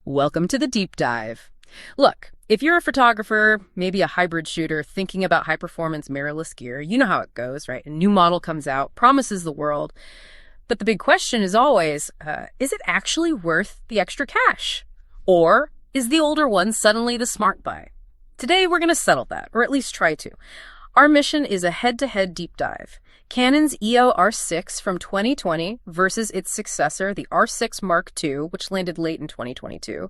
Welcome to the deep dive. Look, if you're a photographer, maybe a hybrid shooter thinking about high-performance mirrorless gear, you know how it goes, right? A new model comes out, promises the world. But the big question is always, is it actually worth the extra cash? Or is the older one suddenly the smart buy? Today, we're going to settle that, or at least try to. Our mission is a head-to-head deep dive. Canon's EO R6 from 2020 versus its successor, the R6 Mark II, which landed late in 2022.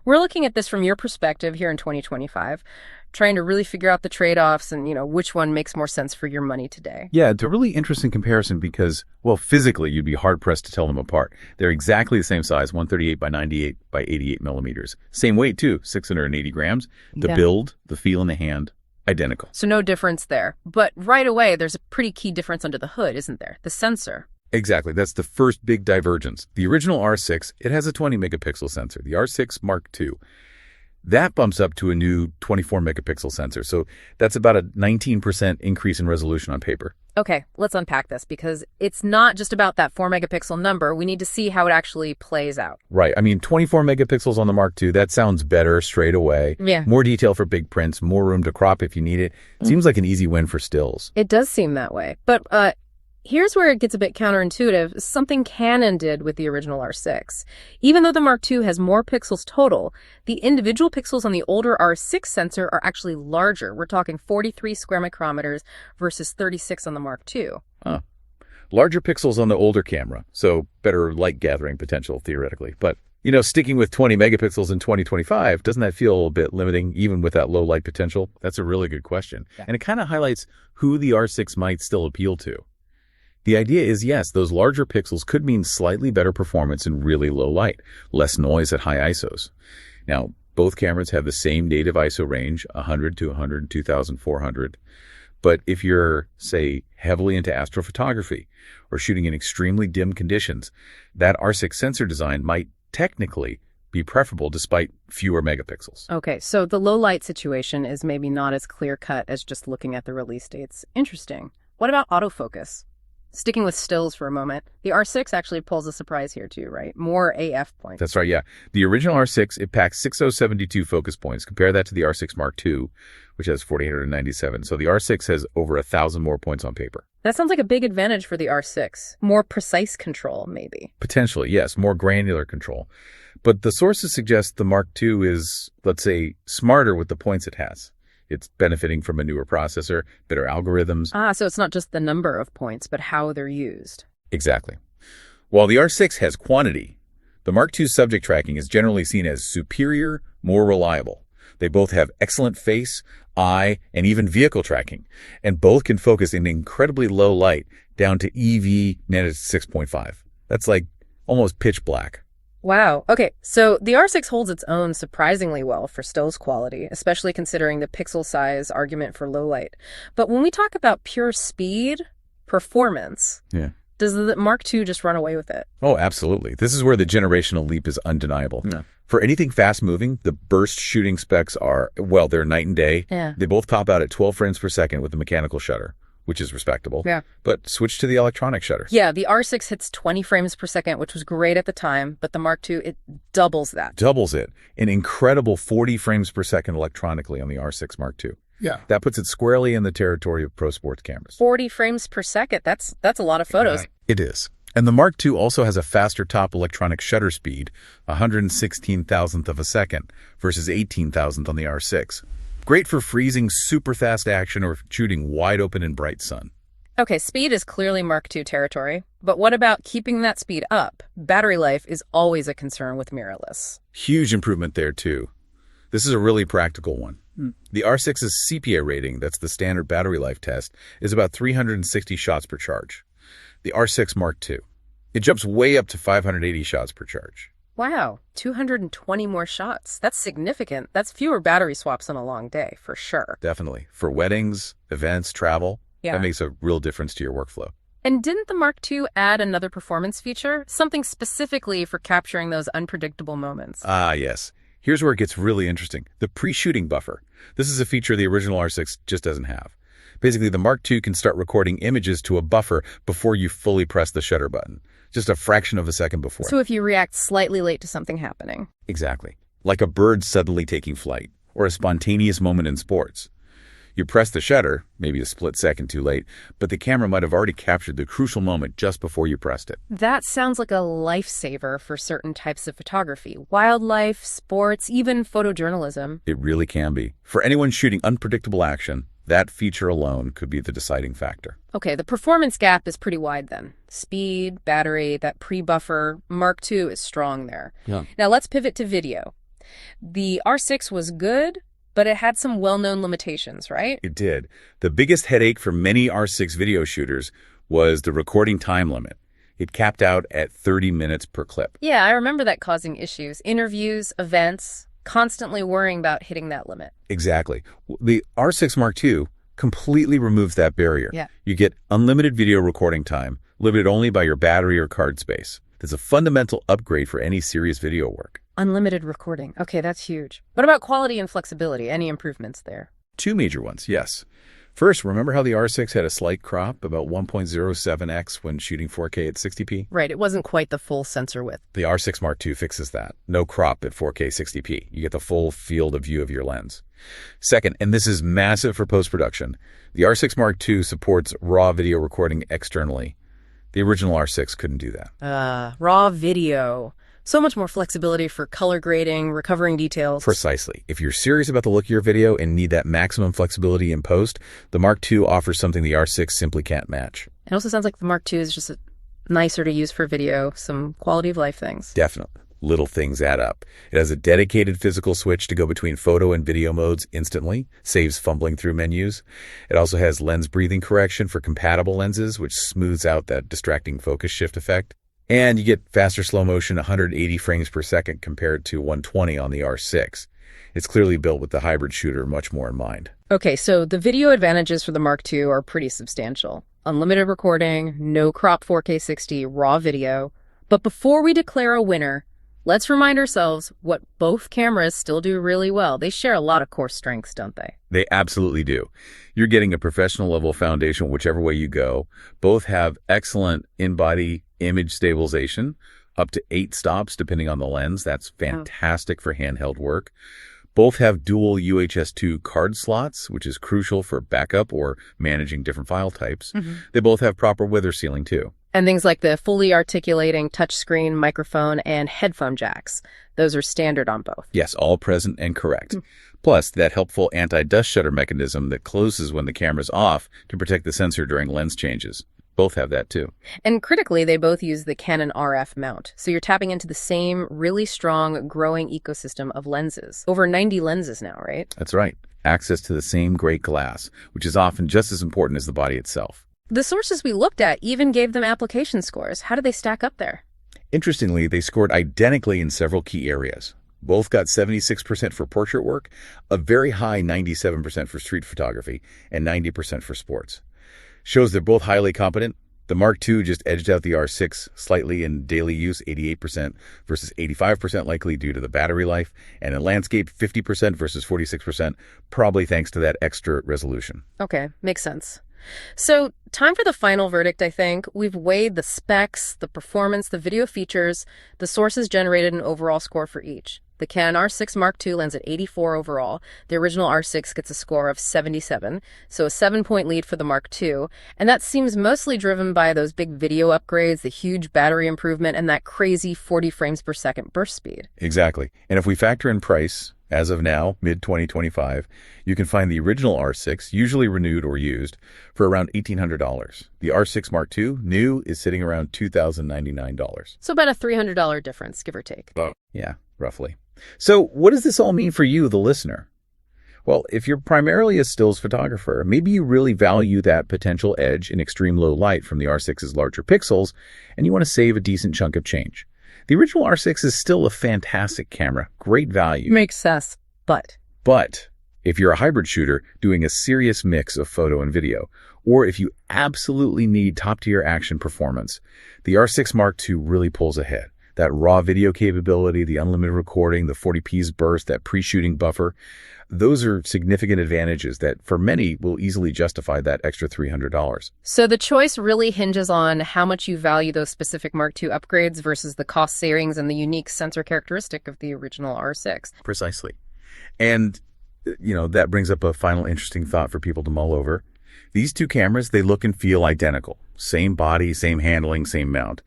We're looking at this from your perspective here in 2025, trying to really figure out the trade-offs and, which one makes more sense for your money today. Yeah, it's a really interesting comparison because, well, physically, you'd be hard-pressed to tell them apart. They're exactly the same size, 138 by 98 by 88 millimeters. Same weight, too, 680 grams. The build, the feel in the hand, identical. So no difference there. But right away, there's a pretty key difference under the hood, isn't there? The sensor. Exactly. That's the first big divergence. The original R6, it has a 20 megapixel sensor. The R6 Mark II, that bumps up to a new 24 megapixel sensor. So that's about a 19% increase in resolution on paper. Okay, let's unpack this because it's not just about that 4 megapixel number. We need to see how it actually plays out. Right. I mean, 24 megapixels on the Mark II, that sounds better straight away. Yeah. More detail for big prints, more room to crop if you need it. Seems like an easy win for stills. It does seem that way. But here's where it gets a bit counterintuitive, something Canon did with the original R6. Even though the Mark II has more pixels total, the individual pixels on the older R6 sensor are actually larger. We're talking 43 square micrometers versus 36 on the Mark II. Huh. Larger pixels on the older camera, so better light gathering potential theoretically. But, sticking with 20 megapixels in 2025, doesn't that feel a bit limiting even with that low light potential? That's a really good question. Yeah. And it kind of highlights who the R6 might still appeal to. The idea is, yes, those larger pixels could mean slightly better performance in really low light, less noise at high ISOs. Now, both cameras have the same native ISO range, 100 to 100, 2400. But if you're, say, heavily into astrophotography or shooting in extremely dim conditions, that R6 sensor design might technically be preferable despite fewer megapixels. Okay, so the low light situation is maybe not as clear-cut as just looking at the release dates. Interesting. What about autofocus? Sticking with stills for a moment, the R6 actually pulls a surprise here too, right? More AF points. That's right, yeah. The original R6, it packs 6072 focus points. Compare that to the R6 Mark II, which has 4897. So the R6 has over 1,000 more points on paper. That sounds like a big advantage for the R6. More precise control, maybe. Potentially, yes. More granular control. But the sources suggest the Mark II is, let's say, smarter with the points it has. It's benefiting from a newer processor, better algorithms. So it's not just the number of points, but how they're used. Exactly. While the R6 has quantity, the Mark II subject tracking is generally seen as superior, more reliable. They both have excellent face, eye, and even vehicle tracking, and both can focus in incredibly low light down to EV -6.5. That's like almost pitch black. Wow. Okay, so the R6 holds its own surprisingly well for stills quality, especially considering the pixel size argument for low light. But when we talk about pure speed, performance, does the Mark II just run away with it? Oh, absolutely. This is where the generational leap is undeniable. Yeah. For anything fast-moving, the burst shooting specs are, well, they're night and day. Yeah. They both top out at 12 frames per second with the mechanical shutter, which is respectable. Yeah. But switch to the electronic shutter. Yeah, the R6 hits 20 frames per second, which was great at the time, but the Mark II, it doubles that. Doubles it. An incredible 40 frames per second electronically on the R6 Mark II. Yeah. That puts it squarely in the territory of pro sports cameras. 40 frames per second, that's a lot of photos. It is. And the Mark II also has a faster top electronic shutter speed, 116,000th of a second, versus 18,000th on the R6. Great for freezing super fast action or shooting wide open in bright sun. Okay, speed is clearly Mark II territory, but what about keeping that speed up? Battery life is always a concern with mirrorless. Huge improvement there, too. This is a really practical one. The R6's CPA rating, that's the standard battery life test, is about 360 shots per charge. The R6 Mark II, it jumps way up to 580 shots per charge. Wow, 220 more shots. That's significant. That's fewer battery swaps on a long day, for sure. Definitely. For weddings, events, travel, that makes a real difference to your workflow. And didn't the Mark II add another performance feature? Something specifically for capturing those unpredictable moments. Ah, yes. Here's where it gets really interesting. The pre-shooting buffer. This is a feature the original R6 just doesn't have. Basically, the Mark II can start recording images to a buffer before you fully press the shutter button. just a fraction of a second before. So if you react slightly late to something happening. Exactly. Like a bird suddenly taking flight, or a spontaneous moment in sports. You press the shutter, maybe a split second too late, but the camera might have already captured the crucial moment just before you pressed it. That sounds like a lifesaver for certain types of photography. Wildlife, sports, even photojournalism. It really can be. For anyone shooting unpredictable action, that feature alone could be the deciding factor. Okay, the performance gap is pretty wide then. Speed, battery, that pre-buffer, Mark II is strong there. Yeah. Now let's pivot to video. The R6 was good, but it had some well-known limitations, right? It did. The biggest headache for many R6 video shooters was the recording time limit. It capped out at 30 minutes per clip. Yeah, I remember that causing issues. Interviews, events, constantly worrying about hitting that limit. Exactly. The R6 Mark II completely removes that barrier. Yeah. You get unlimited video recording time, limited only by your battery or card space. That's a fundamental upgrade for any serious video work. Unlimited recording. Okay, that's huge. What about quality and flexibility? Any improvements there? Two major ones, yes. First, remember how the R6 had a slight crop, about 1.07x when shooting 4K at 60p? Right, it wasn't quite the full sensor width. The R6 Mark II fixes that. No crop at 4K 60p. You get the full field of view of your lens. Second, and this is massive for post-production, the R6 Mark II supports raw video recording externally. The original R6 couldn't do that. Raw video. So much more flexibility for color grading, recovering details. Precisely. If you're serious about the look of your video and need that maximum flexibility in post, the Mark II offers something the R6 simply can't match. It also sounds like the Mark II is just nicer to use for video, some quality of life things. Definitely. Little things add up. It has a dedicated physical switch to go between photo and video modes instantly, saves fumbling through menus. It also has lens breathing correction for compatible lenses, which smooths out that distracting focus shift effect. And you get faster slow motion, 180 frames per second compared to 120 on the R6. It's clearly built with the hybrid shooter much more in mind. Okay, so the video advantages for the Mark II are pretty substantial. Unlimited recording, no crop 4K 60, raw video. But before we declare a winner, let's remind ourselves what both cameras still do really well. They share a lot of core strengths, don't they? They absolutely do. You're getting a professional level foundation whichever way you go. Both have excellent in-body image stabilization, up to 8 stops depending on the lens. That's fantastic for handheld work. Both have dual UHS-2 card slots, which is crucial for backup or managing different file types. They both have proper wither sealing too. And things like the fully articulating touchscreen, microphone, and headphone jacks. Those are standard on both. Yes, all present and correct. Plus, that helpful anti-dust shutter mechanism that closes when the camera's off to protect the sensor during lens changes. Both have that too. And critically, they both use the Canon RF mount. So you're tapping into the same really strong, growing ecosystem of lenses. Over 90 lenses now, right? That's right. Access to the same great glass, which is often just as important as the body itself. The sources we looked at even gave them application scores. How do they stack up there? Interestingly, they scored identically in several key areas. Both got 76% for portrait work, a very high 97% for street photography, and 90% for sports. Shows they're both highly competent. The Mark II just edged out the R6 slightly in daily use, 88% versus 85% likely due to the battery life, and in landscape, 50% versus 46%, probably thanks to that extra resolution. Okay, makes sense. So time for the final verdict, I think. We've weighed the specs, the performance, the video features. The sources generated an overall score for each. The Canon R6 Mark II lands at 84 overall. The original R6 gets a score of 77, so a 7-point lead for the Mark II. And that seems mostly driven by those big video upgrades, the huge battery improvement, and that crazy 40 frames per second burst speed. Exactly. And if we factor in price, as of now, mid-2025, you can find the original R6, usually renewed or used, for around $1,800. The R6 Mark II, new, is sitting around $2,099. So about a $300 difference, give or take. Yeah, roughly. So what does this all mean for you, the listener? Well, if you're primarily a stills photographer, maybe you really value that potential edge in extreme low light from the R6's larger pixels, and you want to save a decent chunk of change. The original R6 is still a fantastic camera, great value. Makes sense, but if you're a hybrid shooter doing a serious mix of photo and video, or if you absolutely need top-tier action performance, the R6 Mark II really pulls ahead. That raw video capability, the unlimited recording, the 40p's burst, that pre-shooting buffer, those are significant advantages that for many will easily justify that extra $300. So the choice really hinges on how much you value those specific Mark II upgrades versus the cost savings and the unique sensor characteristic of the original R6. Precisely. And, that brings up a final interesting thought for people to mull over. These two cameras, they look and feel identical. Same body, same handling, same mount.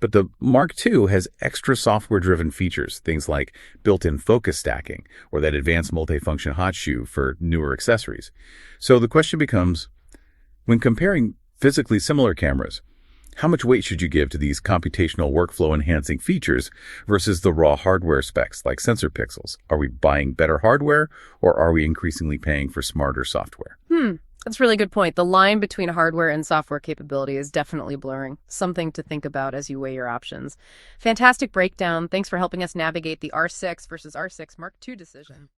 But the Mark II has extra software-driven features, things like built-in focus stacking or that advanced multifunction hot shoe for newer accessories. So the question becomes, when comparing physically similar cameras, how much weight should you give to these computational workflow-enhancing features versus the raw hardware specs like sensor pixels? Are we buying better hardware, or are we increasingly paying for smarter software? That's a really good point. The line between hardware and software capability is definitely blurring. Something to think about as you weigh your options. Fantastic breakdown. Thanks for helping us navigate the R6 versus R6 Mark II decision.